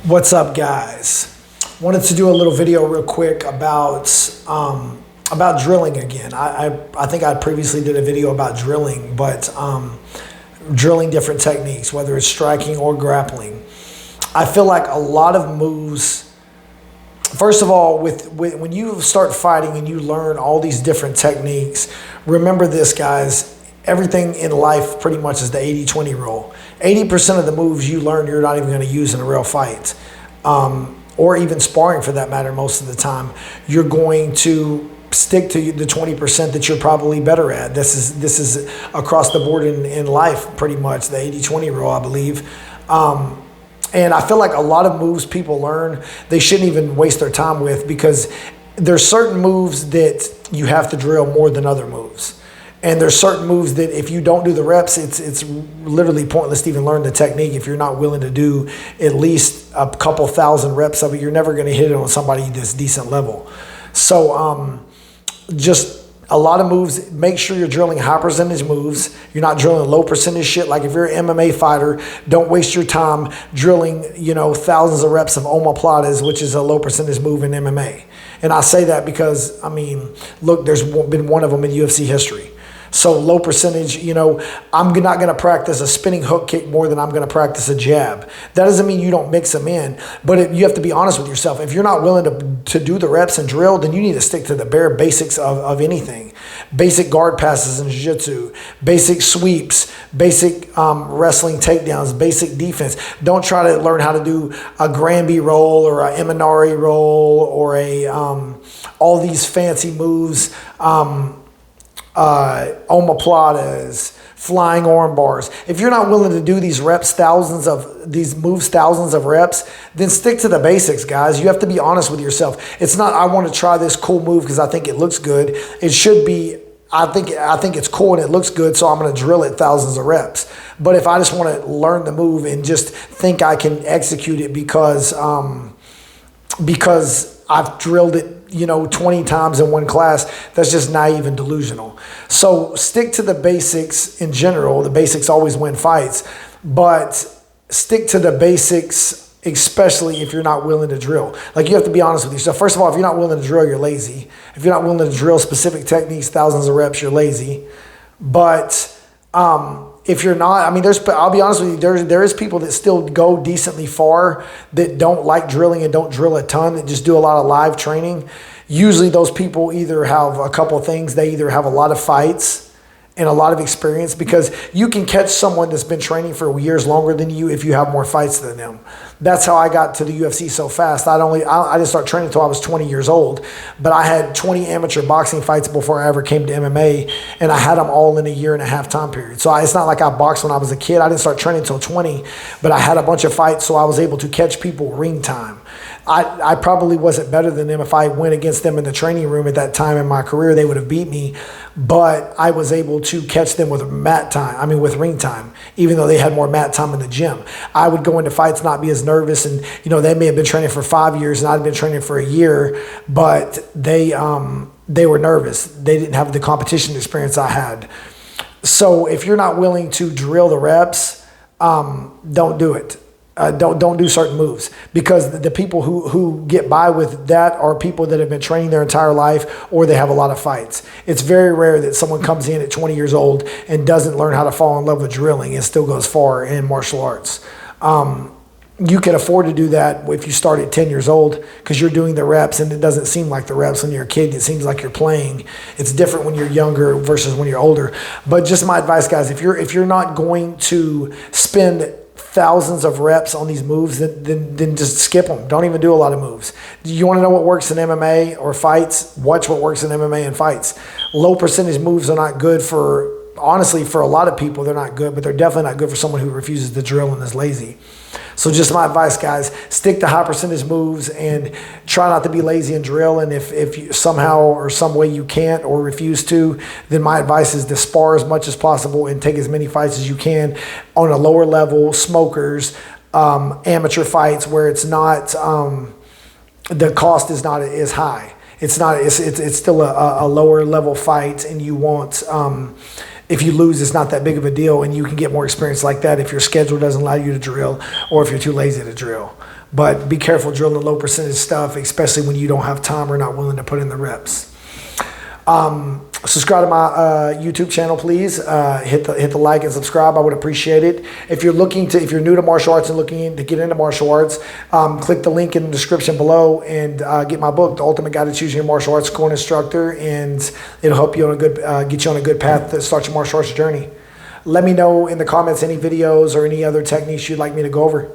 What's up, guys? Wanted to do a little video real quick about drilling again. I think I previously did a video about drilling, but drilling different techniques, whether it's striking or grappling. I feel like a lot of moves. First of all, when you start fighting and you learn all these different techniques, remember this, guys. Everything in life pretty much is the 80-20 rule. 80% of the moves you learn, you're not even going to use in a real fight, or even sparring for that matter. Most of the time, you're going to stick to the 20% that you're probably better at. This is across the board in life, pretty much the 80-20 rule, I believe. And I feel like a lot of moves people learn, they shouldn't even waste their time with, because there's certain moves that you have to drill more than other moves. And there's certain moves that if you don't do the reps, it's literally pointless to even learn the technique. If you're not willing to do at least a couple thousand reps of it, you're never going to hit it on somebody this decent level. So just a lot of moves, make sure you're drilling high percentage moves. You're not drilling low percentage shit. Like if you're an MMA fighter, don't waste your time drilling, thousands of reps of omoplatas, which is a low percentage move in MMA. And I say that because, look, there's been one of them in UFC history. So low percentage, I'm not going to practice a spinning hook kick more than I'm going to practice a jab. That doesn't mean you don't mix them in, but you have to be honest with yourself. If you're not willing to do the reps and drill, then you need to stick to the bare basics of anything. Basic guard passes in jiu-jitsu, basic sweeps, basic wrestling takedowns, basic defense. Don't try to learn how to do a Granby roll or a Eminari roll or all these fancy moves. Omoplatas, flying arm bars. If you're not willing to do these moves, thousands of reps, then stick to the basics, guys. You have to be honest with yourself. It's not, I want to try this cool move because I think it looks good. It should be, I think it's cool and it looks good, so I'm going to drill it thousands of reps. But if I just want to learn the move and just think I can execute it because I've drilled it 20 times in one class, that's just naive and delusional. So stick to the basics in general. The basics always win fights, but stick to the basics, especially if you're not willing to drill. Like, you have to be honest with yourself. First of all, if you're not willing to drill, you're lazy. If you're not willing to drill specific techniques, thousands of reps, you're lazy. But if you're not, I'll be honest with you, there is people that still go decently far that don't like drilling and don't drill a ton, that just do a lot of live training. Usually those people either have a couple of things. They either have a lot of fights and a lot of experience, because you can catch someone that's been training for years longer than you if you have more fights than them. That's how I got to the UFC so fast. I didn't start training until I was 20 years old, but I had 20 amateur boxing fights before I ever came to MMA, and I had them all in a 1.5-year time period. So it's not like I boxed when I was a kid. I didn't start training until 20, but I had a bunch of fights, so I was able to catch people ring time. I probably wasn't better than them. If I went against them in the training room at that time in my career, they would have beat me. But I was able to catch them with with ring time, even though they had more mat time in the gym. I would go into fights, not be as nervous, and they may have been training for 5 years and I'd been training for a year, but they were nervous. They didn't have the competition experience I had. So if you're not willing to drill the reps, don't do it. Don't do certain moves, because the people who get by with that are people that have been training their entire life, or they have a lot of fights. It's very rare that someone comes in at 20 years old and doesn't learn how to fall in love with drilling and still goes far in martial arts. You can afford to do that if you start at 10 years old, because you're doing the reps, and it doesn't seem like the reps when you're a kid. It seems like you're playing. It's different when you're younger versus when you're older. But just my advice, guys, if you're not going to spend thousands of reps on these moves, then just skip them. Don't even do a lot of moves. You want to know what works in MMA or fights? Watch what works in MMA and fights. Low percentage moves are not good honestly, for a lot of people, they're not good, but they're definitely not good for someone who refuses to drill and is lazy. So just my advice, guys, stick to high percentage moves and try not to be lazy and drill. And if you somehow or some way you can't or refuse to, then my advice is to spar as much as possible and take as many fights as you can on a lower level, smokers, amateur fights, where it's not, the cost is not as high. It's still a lower level fight, and you want if you lose, it's not that big of a deal, and you can get more experience like that if your schedule doesn't allow you to drill or if you're too lazy to drill. But be careful drilling low percentage stuff, especially when you don't have time or not willing to put in the reps. Subscribe to my YouTube channel, please. Hit the like and subscribe. I would appreciate it. If you're new to martial arts and looking to get into martial arts, click the link in the description below and get my book, The Ultimate Guide to Choosing Your Martial Arts School and Instructor, and it'll help you get you on a good path to start your martial arts journey. Let me know in the comments any videos or any other techniques you'd like me to go over.